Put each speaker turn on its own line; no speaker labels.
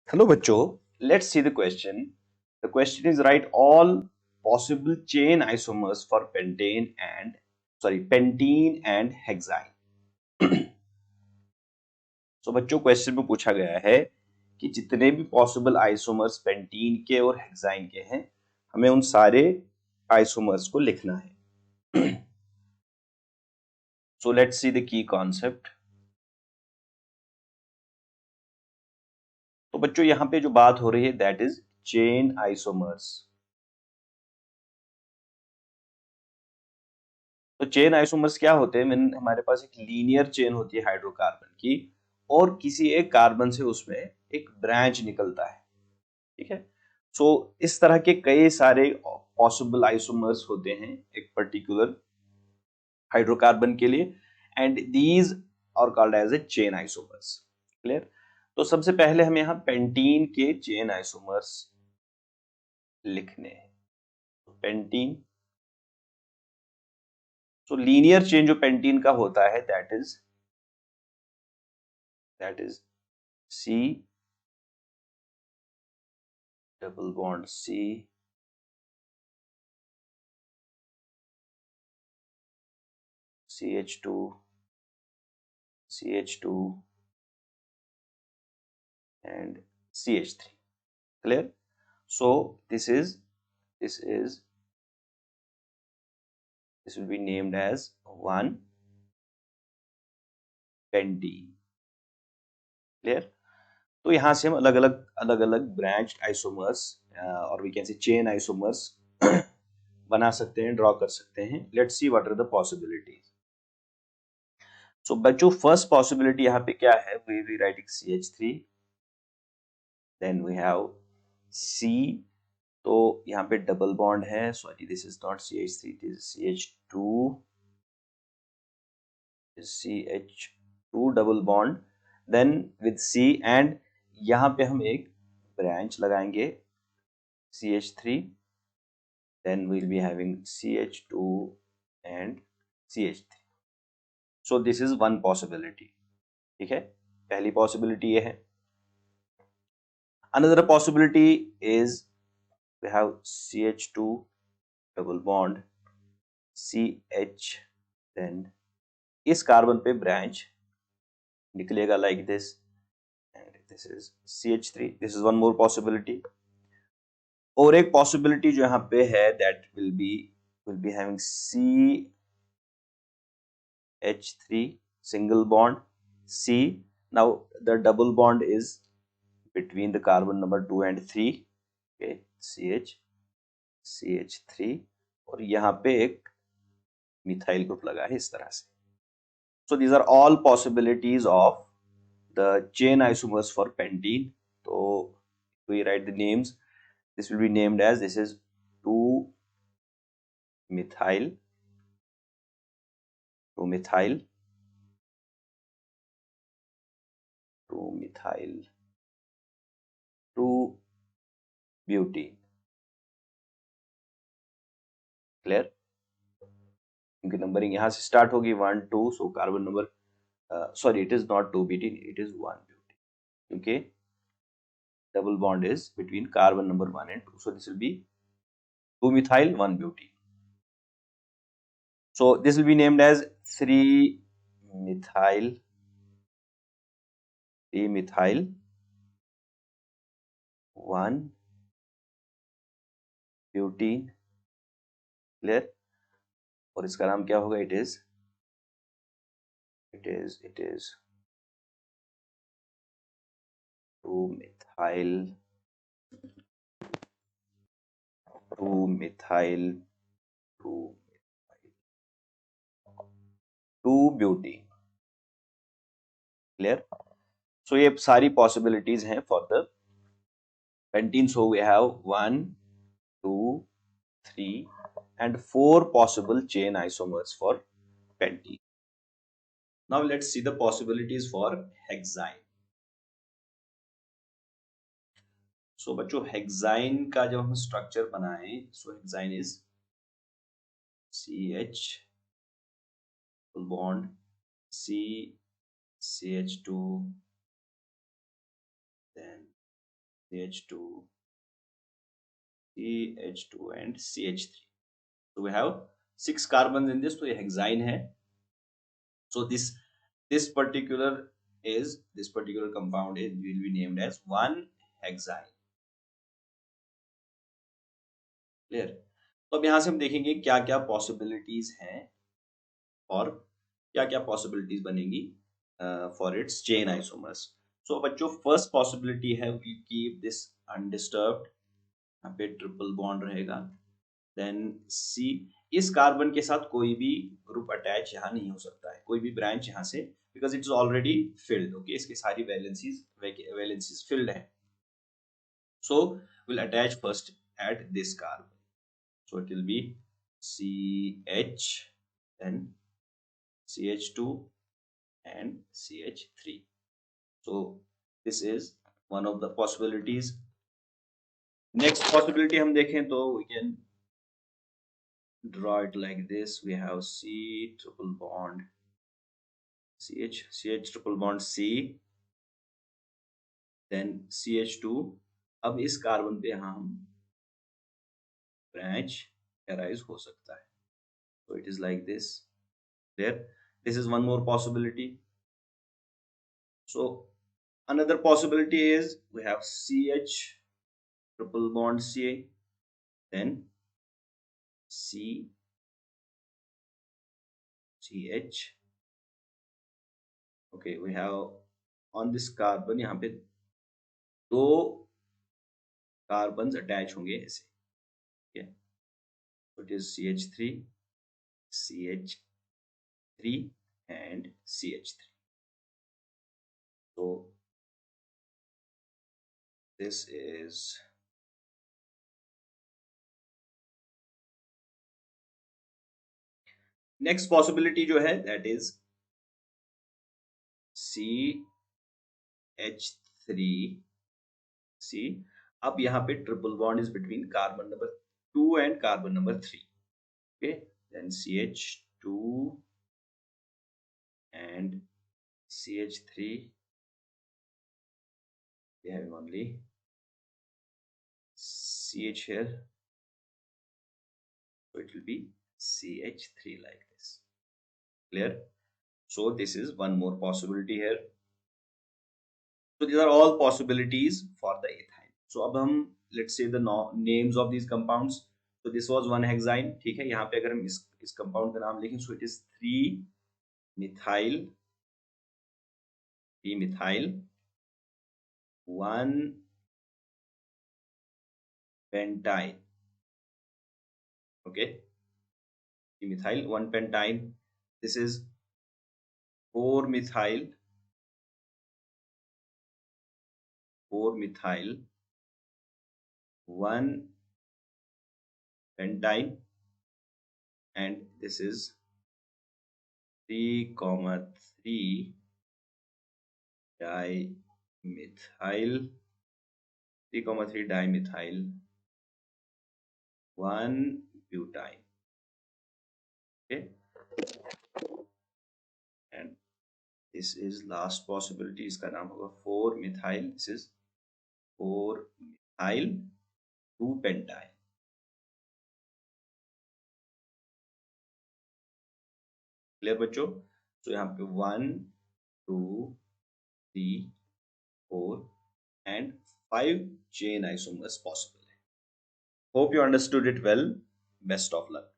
Hello बच्चों, let's see the question. The question is write all possible chain isomers for pentene and hexyne. So बच्चों question में पूछा गया है कि जितने भी पॉसिबल आइसोमर्स पेंटीन के और हेक्साइन के हैं, हमें उन सारे आइसोमर्स को लिखना है. So let's see the key concept. तो बच्चों यहाँ पे जो बात हो रही है दैट इज चेन आइसोमर्स. तो चेन आइसोमर्स क्या होते हैं? हमारे पास एक लीनियर चेन होती है हाइड्रोकार्बन की और किसी एक कार्बन से उसमें एक ब्रांच निकलता है. ठीक है. सो इस तरह के कई सारे पॉसिबल आइसोमर्स होते हैं एक पर्टिकुलर हाइड्रोकार्बन के लिए and these are called as a chain isomers. Clear. तो सबसे पहले हम यहाँ पेंटीन के चेन आइसोमर्स लिखने हैं. पेंटीन. सो लीनियर चेन जो पेंटीन का होता है that is C double bond C CH2 CH2 and CH3. Clear. So this will be named as 1 pentene. Clear. तो यहां से हम अलग अलग ब्रांच आइसोमर्स और we can say chain isomers बना सकते हैं, ड्रॉ कर सकते हैं. Let's see what are the possibilities. So बच्चों फर्स्ट पॉसिबिलिटी यहाँ पे क्या है? We will writing CH3, then we have C. तो यहाँ पे डबल बॉन्ड है. Sorry, this is not CH3, it is CH2 double bond then with C and यहाँ पे हम एक ब्रांच लगाएंगे CH3, then we'll be having CH2 and CH3. So this is one possibility. ठीक है, पहली possibility ये है. Another possibility is we have CH2 double bond CH, then इस कार्बन पे ब्रांच निकलेगा like this and this is CH3. This is one more possibility. और एक possibility जो यहाँ पे है that will be having CH3 single bond C. Now the double bond is between the carbon number 2 and 3. Okay, CH3 और यहाँ पे एक मिथाइल ग्रुप लगा है इस तरह से. So these are all possibilities of the chain isomers for pentene. So we write the names. This will be named as this is 2-methyl, 2-methyl, 2-methyl, 2-butene. Clear. क्योंकि नंबरिंग यहाँ से start होगी 1 2. So carbon number sorry it is not 2-butene, it is 1-butene क्योंकि double bond is between carbon number 1 and 2. So this will be 2-methyl 1-butene. So this will be named as 3-methyl 1-butene. Clear. और इसका नाम क्या होगा? it is 2-methyl 2-butene. Clear. So ये सारी possibilities हैं for the pentene. So we have 1 2 3 and 4 possible chain isomers for pentene. Now let's see the possibilities for hexyne. So बच्चों hexyne का जब हम स्ट्रक्चर बनाएं, so hexyne is CH bond C CH2 then CH2, CH2 and CH3. So we have 6 carbons in this, तो ये hexyne है. So this particular compound will be named as 1-hexyne. Clear? तो अब यहाँ से हम देखेंगे क्या क्या पॉसिबिलिटीज हैं और क्या क्या पॉसिबिलिटीज बनेंगी फॉर इट्स चेन आइसोमर्स. सो बच्चों, फर्स्ट पॉसिबिलिटी है वी कीप दिस अनडिस्टर्ब्ड. यहाँ पे ट्रिपल बॉन्ड रहेगा. देन सी, इस कार्बन के साथ कोई भी ग्रुप अटैच यहाँ नहीं हो सकता है, कोई भी ब्रांच यहाँ से, because it is already field. Okay, इसकी सारी वैलेंसीज फिल्ड है. So will attach first at this carbon. So it will be CH, then CH2 and CH3. So this is one of the possibilities. Next possibility हम देखें तो we can draw it like this. We have C triple bond CH triple bond C, then CH2. अब इस carbon पे हम branch arise हो सकता है. So it is like this. There, this is one more possibility. So another possibility is we have CH triple bond Ca, then C, CH. Okay, we have on this carbon यहाँ पे 2 carbons attach होंगे ऐसे. Okay, so it is CH3, CH3 and CH3. So this is next possibility जो है, that is CH3. See, अब यहाँ पे triple bond is between carbon number 2 and carbon number 3. Okay, then CH2 and CH3, we have only CH here, so it will be CH3 like this. Clear? So this is one more possibility here. So these are all possibilities for the ethyne. So अब हम let's say the names of these compounds. So this was 1-hexyne. ठीक है, यहाँ पे अगर हम इस compound का नाम लिखें, so it is 3-methyl 1-pentyne. Okay, 3-methyl 1-pentyne. This is 4-methyl 1-pentyne, and this is 3,3 dimethyl 1-butyne. Okay, and this is last possibility, इसका नाम होगा 4-methyl. This is 4-methyl 2-pentyne. Clear बच्चों? तो यहाँ पे 1, 2, 3, 4 and 5 chain isomers possible. Hope you understood it well. Best of luck.